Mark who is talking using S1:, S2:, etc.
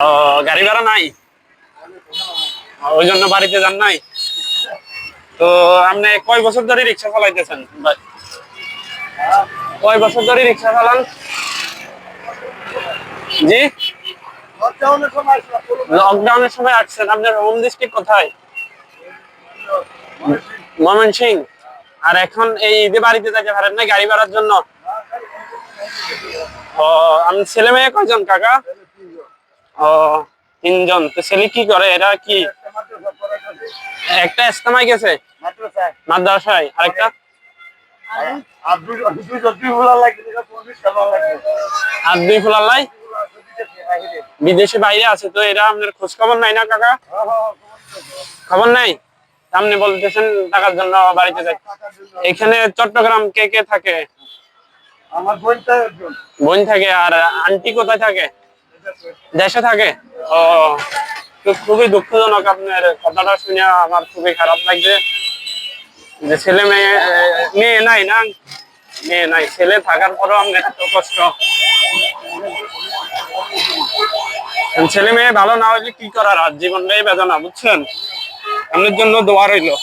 S1: ও, গাড়ি ভাড়া নাই, ওই জন্য বাড়িতে যান নাই। তো আপনি কয় বছর ধরে রিক্সা চালাইতেছেন ভাই? কয় বছর ধরে রিক্সা চালান? জি, লকডাউনের সময় আসছেন। আপনার হোম ডিস্ট্রিক্ট কোথায়? ময়মনসিং। আর এখন এই ঈদে বাড়িতে যাইতে পারেন না গাড়ি ভাড়ার জন্য? ও, আমি ছেলে মেয়ে কয়জন কাকা? ও, তিনজন। তো ছেলে কি করে? এরা কি? একটা ইস্তেমায় গেছে মাদ্রাসায়, আরেকটা আর দুই ফুলাল্লাই বিদেশে বাইরে আছে। তো এরা আপনার খোঁজ খবর নাই না কাকা? খবর নাই। আপনি বলতেছেন টাকার জন্য বাড়িতে যাই। এখানে চট্টগ্রাম কে কে থাকে?
S2: আমার
S1: বোন থাকে। আর আন্টি কোথায় থাকে? দেশে থাকে। ও, তো খুবই দুঃখজনক। আপনার কথাটা শুনে আমার খুবই খারাপ লাগছে যে ছেলে মেয়ে, মেয়ে নাই না? মেয়ে নাই, ছেলে থাকার পরও আপনার এত কষ্ট। ছেলে মেয়ে ভালো না হইলে কি করার, আর জীবনটাই বেদনা, বুঝছেন? আপনার জন্য দোয়া রইলো।